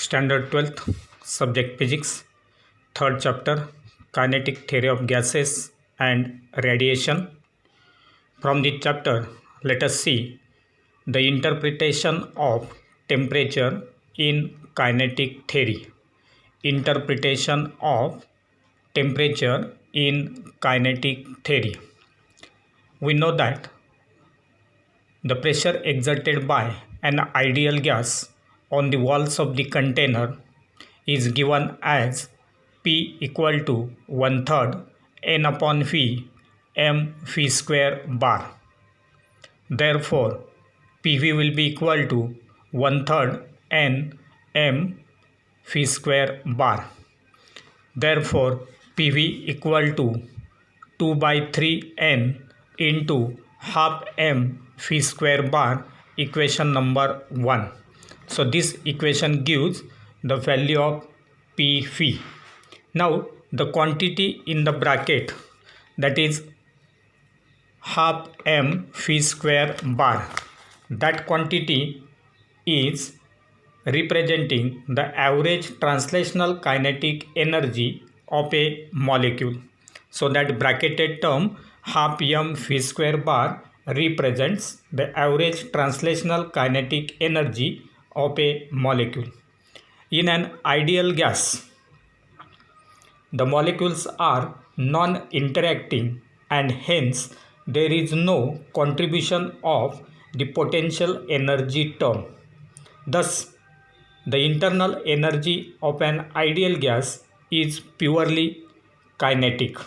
Standard 12th, Subject Physics, Third Chapter, Kinetic Theory of Gases and Radiation. From this chapter, let us see the interpretation of temperature in kinetic theory. Interpretation of temperature in kinetic theory. We know that the pressure exerted by an ideal gas on the walls of the container is given as P equal to 1/3 N upon V m V square bar. Therefore, PV will be equal to 1/3 N m V square bar. Therefore, PV equal to 2/3 N into half m V square bar, equation number 1. So this equation gives the value of PV. Now the quantity in the bracket, that is half m V square bar, that quantity is representing the average translational kinetic energy of a molecule. So that bracketed term half m V square bar represents the average translational kinetic energy of a molecule. In an ideal gas, the molecules are non-interacting and hence there is no contribution of the potential energy term. Thus, the internal energy of an ideal gas is purely kinetic,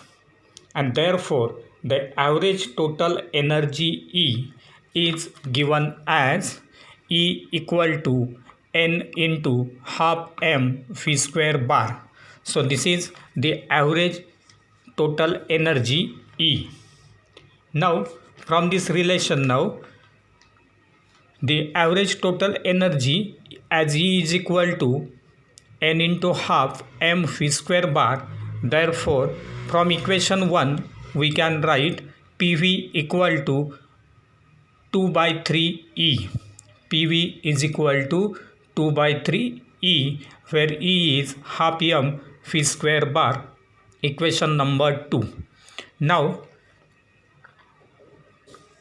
and therefore the average total energy E is given as E equal to N into half m V square bar. So this is the average total energy E. Now from this relation, now the average total energy as E is equal to N into half m V square bar. Therefore from equation 1 we can write PV equal to 2/3 E. PV is equal to 2/3 E, where E is half m V square bar, equation number 2. Now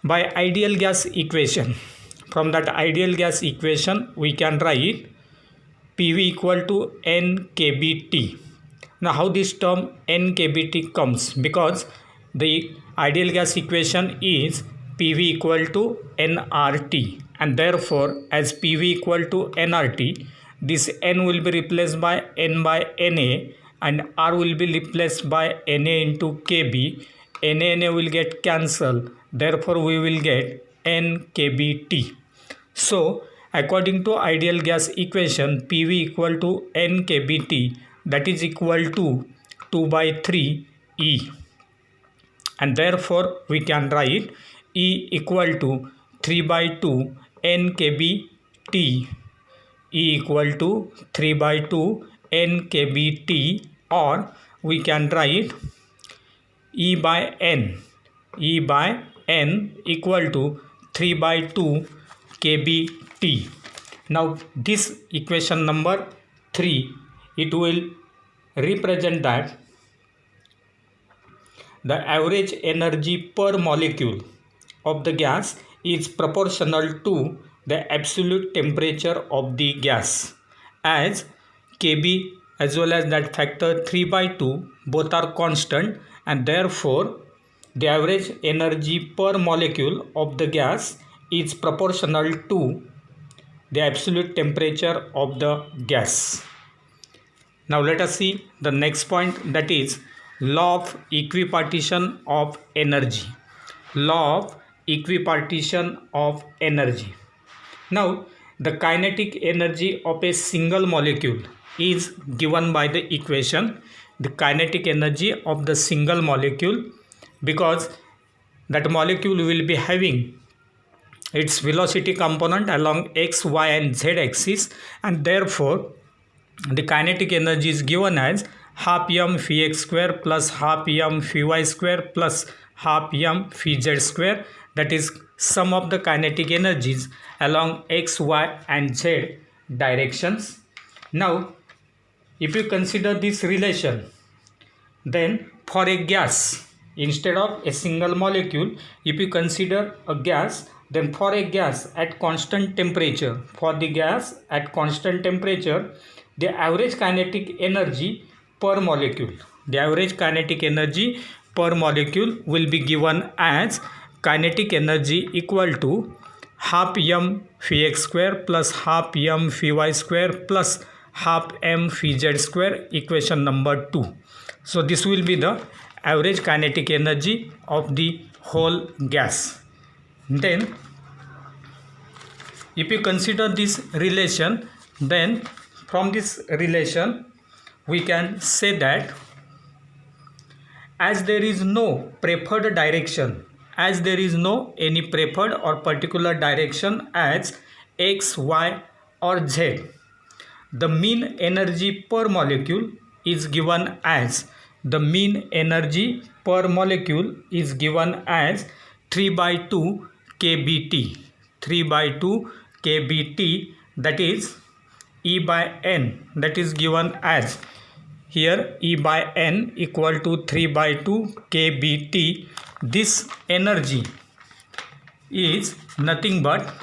by ideal gas equation, from that ideal gas equation we can write PV equal to N kBT. Now how this term N kBT comes? Because the ideal gas equation is PV equal to nRT, and therefore as PV equal to nRT, this N will be replaced by N by Na and R will be replaced by Na into Kb. Na will get cancelled, therefore we will get N kBT. So according to ideal gas equation, PV equal to N kBT, that is equal to 2/3 E, and therefore we can write E equal to 3/2 N kBT. E equal to 3/2 N kBT, or we can write E by N. E by N equal to 3/2 kBT. Now this equation number 3, it will represent that the average energy per molecule of the gas is proportional to the absolute temperature of the gas, as Kb as well as that factor 3/2 both are constant, and therefore the average energy per molecule of the gas is proportional to the absolute temperature of the gas. Now let us see the next point, that is law of equipartition of energy. Law of equipartition of energy. Now the kinetic energy of a single molecule is given by the equation, the kinetic energy of the single molecule, because that molecule will be having its velocity component along x, y and z axis, and therefore the kinetic energy is given as half m Vx square plus half m Vy square plus half m Vz square, that is sum of the kinetic energies along x, y and z directions. Now, if you consider this relation, then for a gas, instead of a single molecule, if you consider a gas, then for a gas at constant temperature, the average kinetic energy per molecule, will be given as kinetic energy equal to half m phi x square plus half m phi y square plus half m phi z square, equation number 2. So this will be the average kinetic energy of the whole gas. Then if you consider this relation, then from this relation we can say that as there is no preferred direction, any preferred or particular direction as x, y or z, the mean energy per molecule is given as 3/2 kBt. That is E by N, that is given as here E by N equal to 3/2 kBt. This energy is nothing but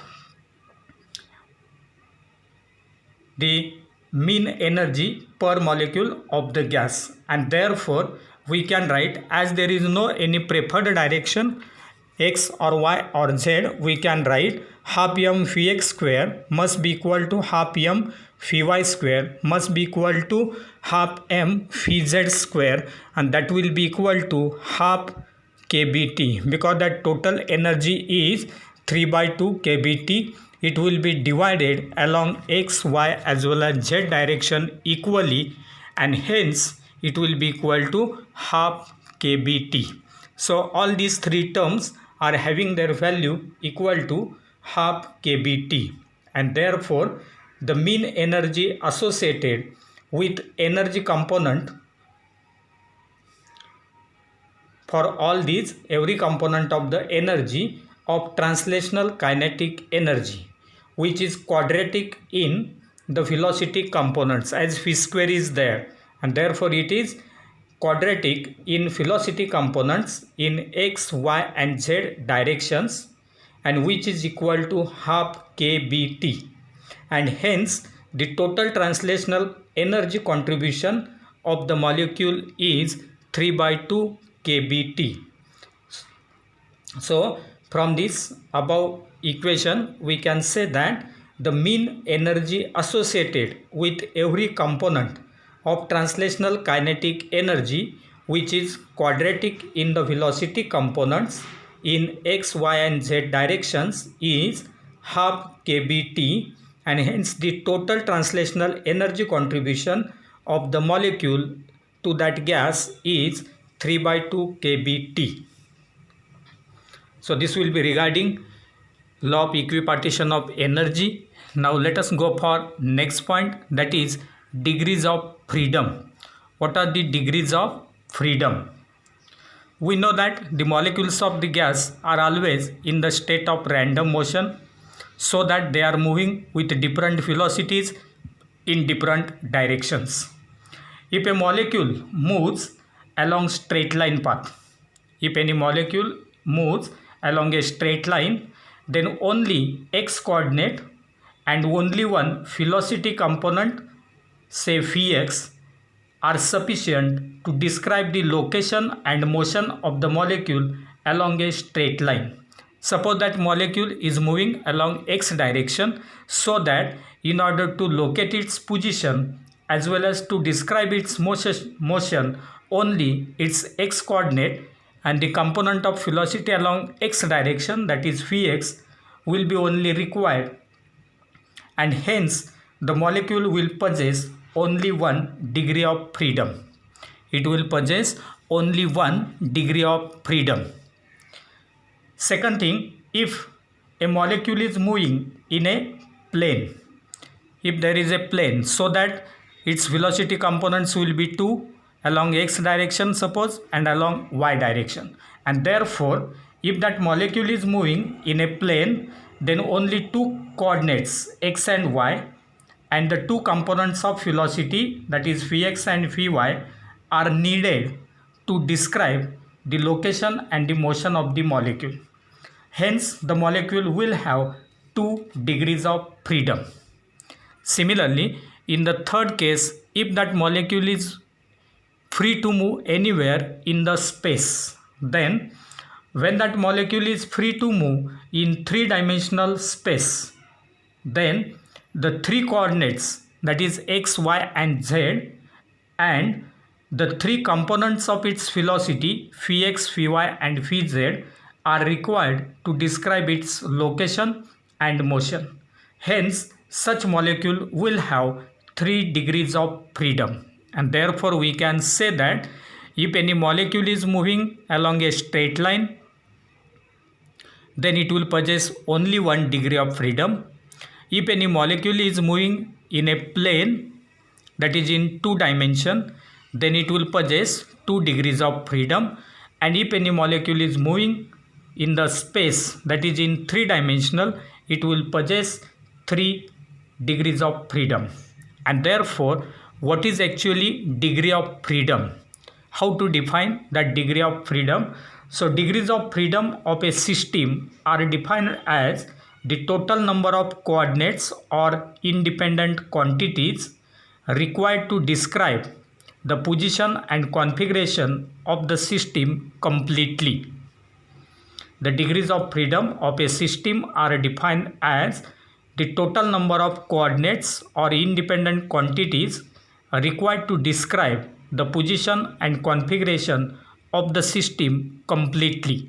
the mean energy per molecule of the gas, and therefore we can write, as there is no any preferred direction x or y or z, we can write half m phi x square must be equal to half m phi y square must be equal to half m phi z square, and that will be equal to half kBt, because that total energy is 3/2 kBt. It will be divided along x, y as well as z direction equally, and hence it will be equal to half kBt. So all these three terms are having their value equal to half kBt, and therefore the mean energy associated with energy component for all these, every component of the energy of translational kinetic energy, which is quadratic in the velocity components, as v square is there, and therefore it is quadratic in velocity components in x, y and z directions, and which is equal to half kBt, and hence the total translational energy contribution of the molecule is 3/2 kBt. So from this above equation we can say that the mean energy associated with every component of translational kinetic energy, which is quadratic in the velocity components in x, y and z directions, is half kBt, and hence the total translational energy contribution of the molecule to that gas is 3/2 kBt. So this will be regarding law of equipartition of energy. Now let us go for next point, that is degrees of freedom. What are the degrees of freedom? We know that the molecules of the gas are always in the state of random motion, so that they are moving with different velocities in different directions. If a molecule moves along straight line path, if any molecule moves along a straight line, then only x coordinate and only one velocity component, say Vx, are sufficient to describe the location and motion of the molecule along a straight line. Suppose that molecule is moving along x direction, so that in order to locate its position as well as to describe its motion, only its x coordinate and the component of velocity along x direction, that is Vx, will be only required, and hence the molecule will possess only 1 degree of freedom. It will possess only 1 degree of freedom. Second thing, if a molecule is moving in a plane, if there is a plane, so that its velocity components will be 2 along x direction suppose, and along y direction, and therefore if that molecule is moving in a plane, then only 2 coordinates x and y and the two components of velocity, that is Vx and Vy, are needed to describe the location and the motion of the molecule. Hence, the molecule will have 2 degrees of freedom. Similarly, in the third case, if that molecule is free to move anywhere in the space, then when that molecule is free to move in three-dimensional space, then the three coordinates, that is x, y and z, and the three components of its velocity Vx, Vy and Vz are required to describe its location and motion. Hence, such molecule will have 3 degrees of freedom, and therefore we can say that if any molecule is moving along a straight line, then it will possess only 1 degree of freedom. If any molecule is moving in a plane, that is in 2 dimensions, then it will possess 2 degrees of freedom. And if any molecule is moving in the space, that is in 3-dimensional, it will possess 3 degrees of freedom. And therefore, what is actually degree of freedom? How to define that degree of freedom? So, degrees of freedom of a system are defined as the total number of coordinates or independent quantities required to describe the position and configuration of the system completely. The degrees of freedom of a system are defined as the total number of coordinates or independent quantities required to describe the position and configuration of the system completely.